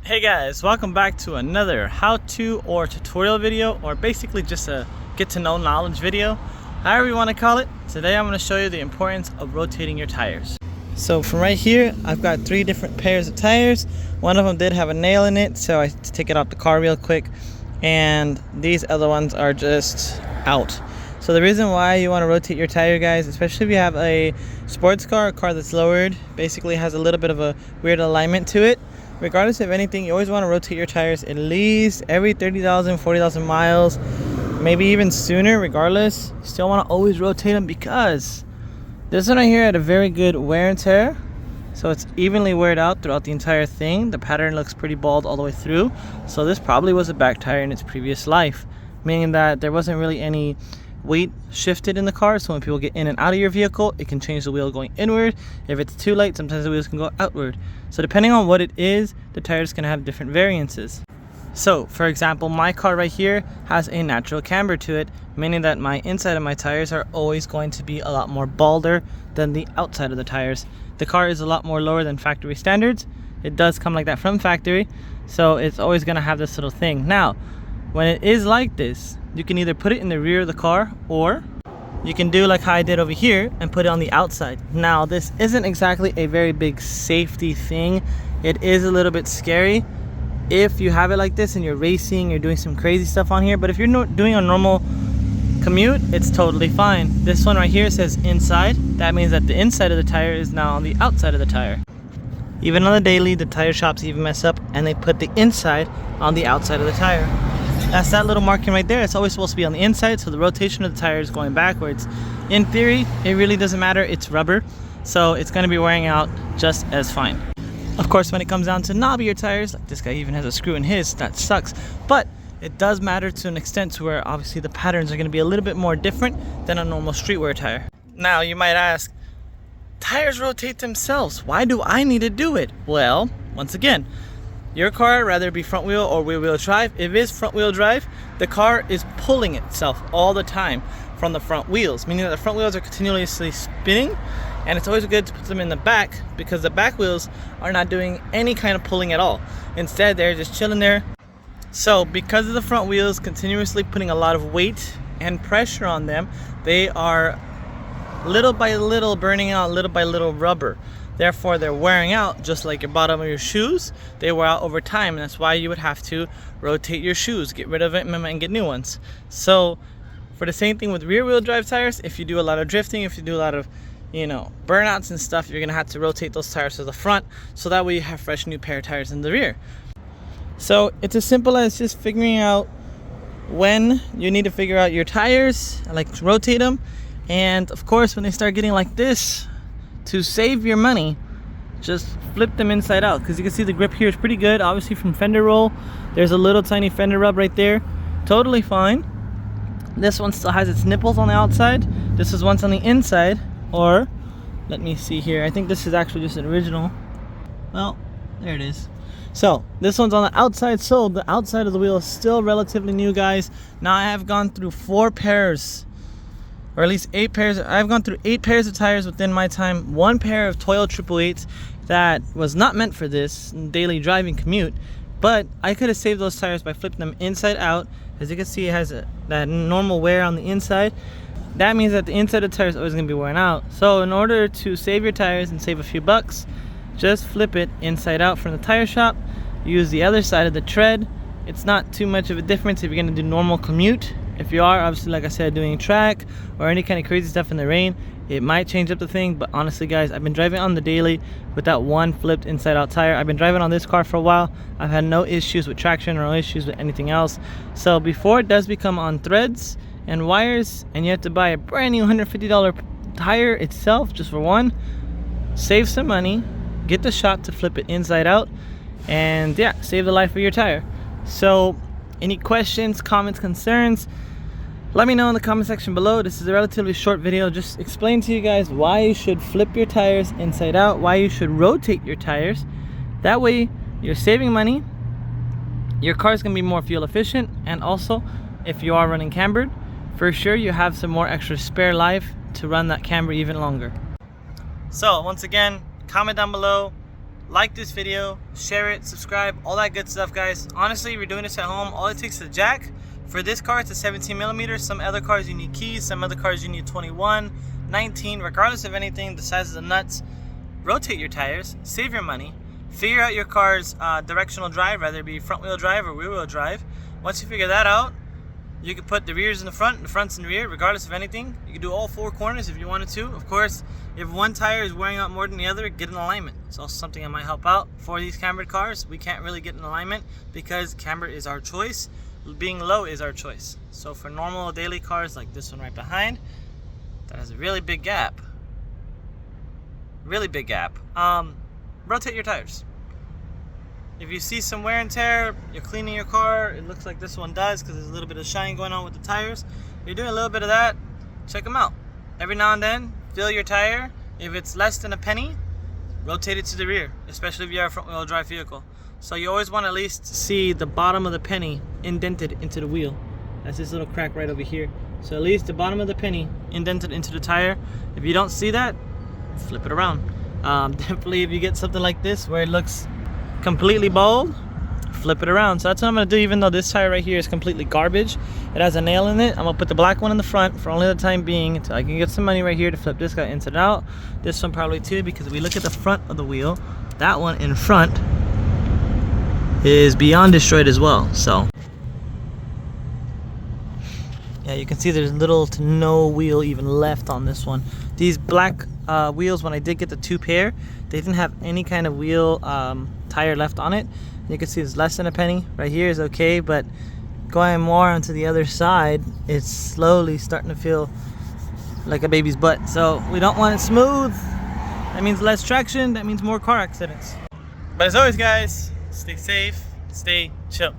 Hey guys, welcome back to another how-to or tutorial video, or basically just a get-to-know knowledge video, however you want to call it. Today I'm going to show you the importance of rotating your tires. So from right here, I've got 3 different pairs of tires. One of them did have a nail in it, so I had to take it off the car real quick, and these other ones are just out. So the reason why you want to rotate your tire, guys, especially if you have a sports car, a car that's lowered, basically has a little bit of a weird alignment to it. Regardless of anything, you always want to rotate your tires at least every 30,000, 40,000 miles, maybe even sooner. Regardless, you still want to always rotate them because this one right here had a very good wear and tear. So it's evenly weared out throughout the entire thing. The pattern looks pretty bald all the way through. So this probably was a back tire in its previous life, meaning that there wasn't really any weight shifted in the car, so when people get in and out of your vehicle, it can change the wheel going inward. If it's too light, sometimes the wheels can go outward. So depending on what it is, the tires can have different variances. So for example, my car right here has a natural camber to it, meaning that my inside of my tires are always going to be a lot more balder than the outside of the tires. The car is a lot more lower than factory standards. It does come like that from factory, so it's always going to have this little thing. Now when it is like this, you can either put it in the rear of the car, or you can do like how I did over here and put it on the outside. Now this isn't exactly a very big safety thing. It is a little bit scary if you have it like this and you're racing, you're doing some crazy stuff on here. But if you're not doing a normal commute, it's totally fine. This one right here says inside. That means that the inside of the tire is now on the outside of the tire. Even on the daily, the tire shops even mess up and they put the inside on the outside of the tire. That's that little marking right there. It's always supposed to be on the inside, so the rotation of the tire is going backwards. In theory, it really doesn't matter. It's rubber, so it's going to be wearing out just as fine. Of course, when it comes down to knobbier tires, like this guy even has a screw in his, that sucks. But it does matter to an extent to where obviously the patterns are going to be a little bit more different than a normal streetwear tire. Now, you might ask, tires rotate themselves. Why do I need to do it? Well, once again, your car, rather it be front wheel or rear wheel drive, if it is front wheel drive, the car is pulling itself all the time from the front wheels, meaning that the front wheels are continuously spinning, and it's always good to put them in the back because the back wheels are not doing any kind of pulling at all. Instead, they're just chilling there. So because of the front wheels continuously putting a lot of weight and pressure on them, they are little by little burning out little by little rubber. Therefore, they're wearing out just like your bottom of your shoes. They wear out over time, and that's why you would have to rotate your shoes, get rid of it, and get new ones. So for the same thing with rear wheel drive tires, if you do a lot of drifting, if you do a lot of burnouts and stuff, you're gonna have to rotate those tires to the front, so that way you have fresh new pair of tires in the rear. So it's as simple as just figuring out when you need to figure out your tires, like rotate them. And of course, when they start getting like this, to save your money, just flip them inside out, because you can see the grip here is pretty good. Obviously from fender roll, there's a little tiny fender rub right there, totally fine. This one still has its nipples on the outside. This is once on the inside, or let me see here, I think this is actually just an original. Well, there it is. So this one's on the outside, so the outside of the wheel is still relatively new, guys. Now I have gone through 4 pairs, or at least 8 pairs. I've gone through 8 pairs of tires within my time. 1 pair of Toyo 888s that was not meant for this daily driving commute, but I could have saved those tires by flipping them inside out. As you can see, it has that normal wear on the inside. That means that the inside of the tire is always going to be wearing out. So in order to save your tires and save a few bucks, just flip it inside out from the tire shop. Use the other side of the tread. It's not too much of a difference if you're going to do normal commute. If you are, obviously, like I said, doing track or any kind of crazy stuff in the rain, it might change up the thing. But honestly, guys, I've been driving on the daily with that one flipped inside out tire. I've been driving on this car for a while. I've had no issues with traction or no issues with anything else. So before it does become on threads and wires and you have to buy a brand new $150 tire itself just for one, save some money, get the shop to flip it inside out, and yeah, save the life of your tire. So any questions, comments, concerns, let me know in the comment section below. This is a relatively short video, just explain to you guys why you should flip your tires inside out, why you should rotate your tires. That way you're saving money, your car's gonna be more fuel efficient, and also if you are running cambered, for sure you have some more extra spare life to run that camber even longer. So once again, comment down below, like this video, share it, subscribe, all that good stuff, guys. Honestly, we're doing this at home. All it takes is a jack. For this car, it's a 17mm. Some other cars you need keys, some other cars you need 21, 19. Regardless of anything, the size of the nuts. Rotate your tires, save your money, figure out your car's directional drive, whether it be front wheel drive or rear wheel drive. Once you figure that out, you can put the rears in the front, the fronts in the rear, regardless of anything. You can do all four corners if you wanted to. Of course, if one tire is wearing out more than the other, get in alignment. It's also something that might help out. For these cambered cars, we can't really get in alignment because camber is our choice. Being low is our choice. So for normal daily cars like this one right behind, that has a really big gap. Really big gap. Rotate your tires. If you see some wear and tear, you're cleaning your car, it looks like this one does because there's a little bit of shine going on with the tires. You're doing a little bit of that, check them out. Every now and then, fill your tire. If it's less than a penny, rotate it to the rear, especially if you have a front wheel drive vehicle. So you always want to at least see the bottom of the penny indented into the wheel. That's this little crack right over here. So at least the bottom of the penny indented into the tire. If you don't see that, flip it around. Definitely if you get something like this where it looks completely bald, flip it around. So that's what I'm gonna do. Even though this tire right here is completely garbage, it has a nail in it, I'm gonna put the black one in the front for only the time being until I can get some money right here to flip this guy inside out. This one probably too, because if we look at the front of the wheel, that one in front is beyond destroyed as well. So yeah, you can see there's little to no wheel even left on this one. These black wheels, when I did get the two pair, they didn't have any kind of wheel tire left on it. You can see it's less than a penny. Right here is okay, but going more onto the other side, it's slowly starting to feel like a baby's butt. So we don't want it smooth. That means less traction. That means more car accidents. But as always, guys, stay safe, stay chill.